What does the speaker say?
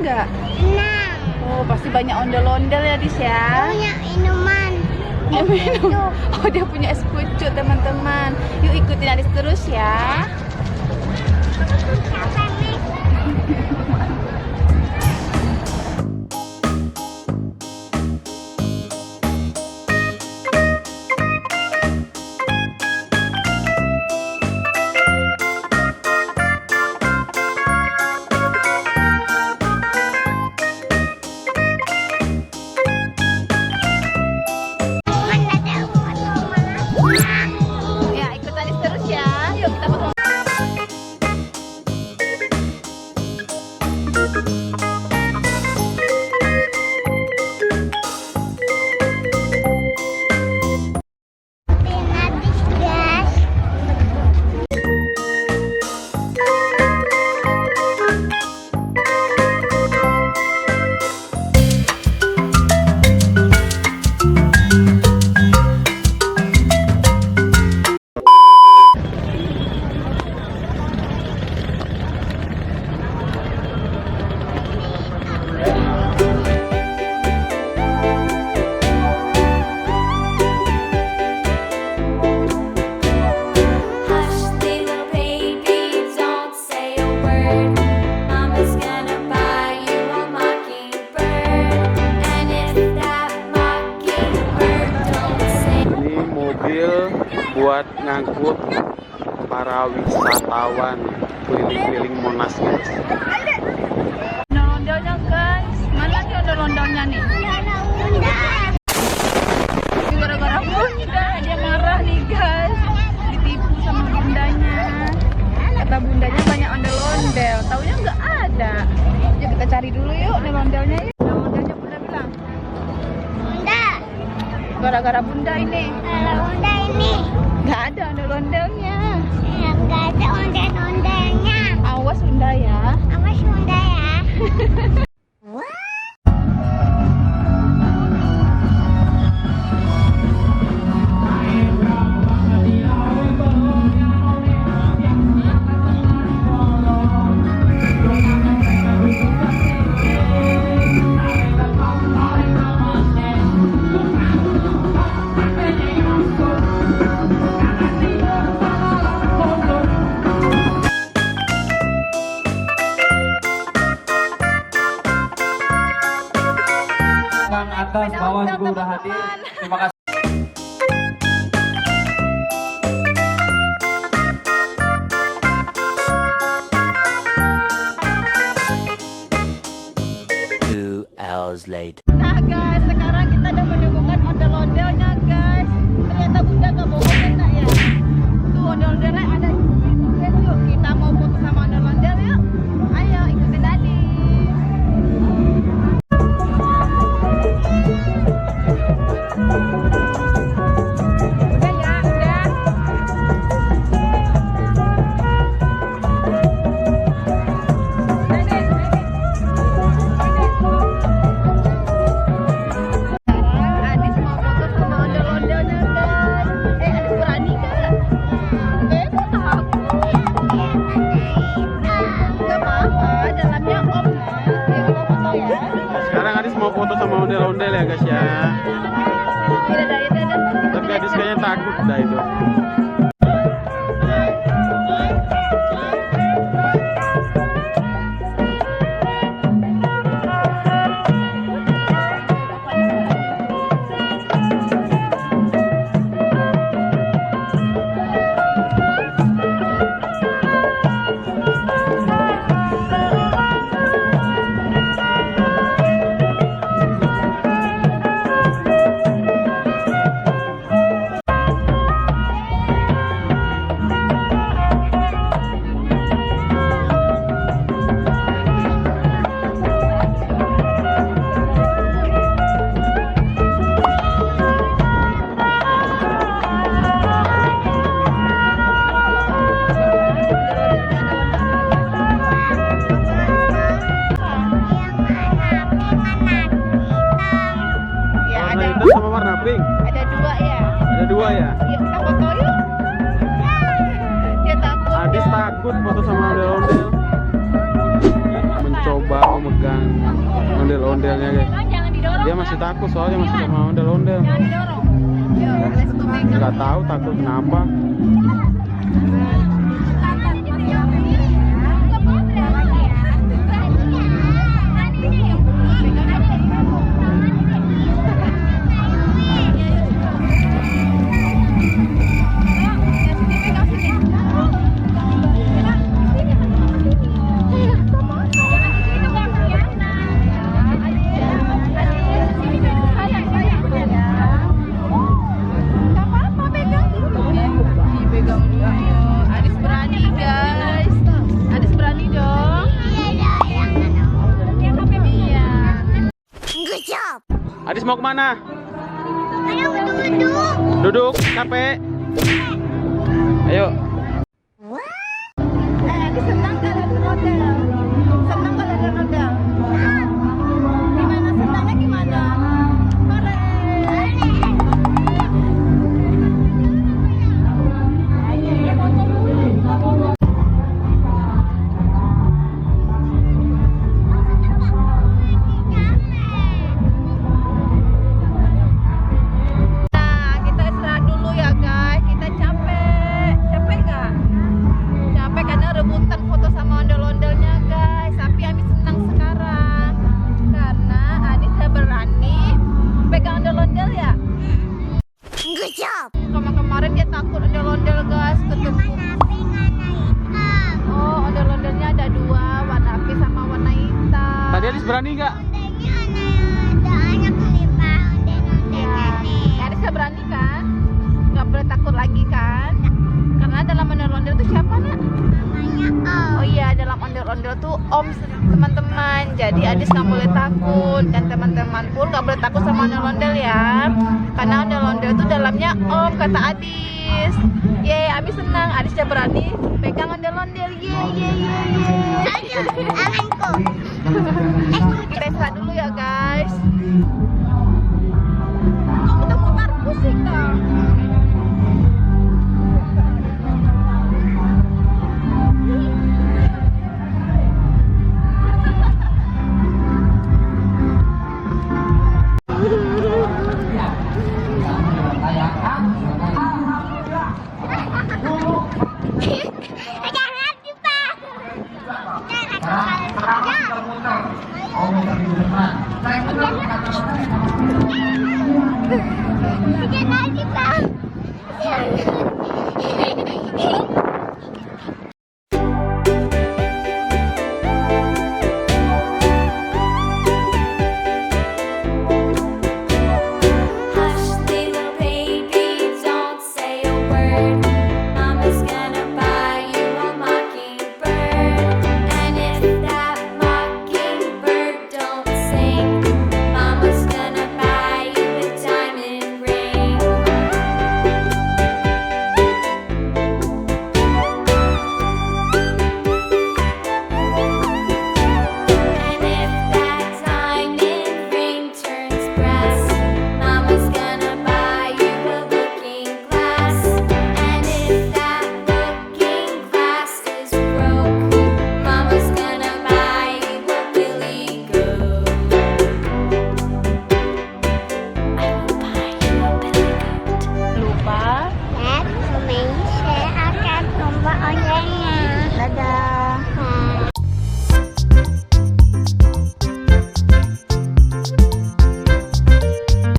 nggak? Enam. Oh, pasti banyak ondel-ondel ya, Dis ya. Punya minuman. Dia minum. Oh, dia punya es pucuk, teman-teman. Yuk ikutin Adis terus ya. Siapa nih? Ya, ikut Adis terus ya. Yuk kita foto. Habis gas. Hush, little baby, don't say a word. Mama's gonna buy you a mockingbird. And if that mockingbird don't say Ini mobil buat ngangkut para wisatawan keliling-keliling Monas, guys. Ondel-ondelnya, guys. Mana nih ondel-ondelnya nih? Ini gara-gara bunda, dia marah nih, guys. Ditipu sama bundanya. Kata bundanya banyak ondel-ondel, taunya nggak ada. Yuk kita cari dulu yuk ondel-ondelnya yuk. Ondel-ondelnya bunda bilang. Bunda. Gara-gara bunda ini. Kalau bunda ini. Nggak ada ondel-ondelnya. Nggak ada ondel-ondelnya. Awas bunda ya. Awas bunda ya. Atas bawah juga udah hadir. Terima kasih. Nah guys, sekarang kita udah menemukan ondel-ondelnya guys. Ternyata bunda nggak bohong ya nak ya. Tuh ondel-ondelnya ada di situ guys. Yuk kita mau foto sama ondel-ondel yuk. Ayo ikutin Adis. Udah ya, udah. Adis mau foto sama ondel-ondelnya guys. Adis berani gak? Takut. Gak apa-apa, dalamnya om guys. Ya kalau foto ya. Sekarang Adis mau foto sama ondel-ondel ya, guys ya. Dadah. Tapi Adis kayaknya takut dah itu. ondel-ondelnya guys. Jangan didorong. Dia masih takut soalnya masih sama ondel-ondel. Jangan didorong. Yuk, let's go pegang. Nggak tahu takut kenapa. Good job. Adis mau kemana? Ayo duduk. Duduk, capek. Ayo. Adis senang kalau ada rodel. Senang kalau ada rodel. Gimana senangnya gimana? Good job. Kemarin dia takut ondel-ondel guys, ketemu. Oh, ondel-ondelnya ada dua, warna pink sama warna hitam. Tadi Adis berani nggak? Adis nggak berani kan? Nggak boleh takut lagi kan? Karena dalam ondel-ondel itu siapa nak? Oh iya, dalam ondel-ondel tuh om teman-teman. Jadi Adis nggak boleh takut dan teman-teman pun nggak boleh takut sama ondel-ondel ya. Karena ondel-ondel itu dalamnya om kata Adis. Yeay, Abi senang. Adis udah berani pegang ondel-ondel. Yeay. Kita istirahat dulu ya guys. Kita putar musik dong. Jangan lagi, Pak.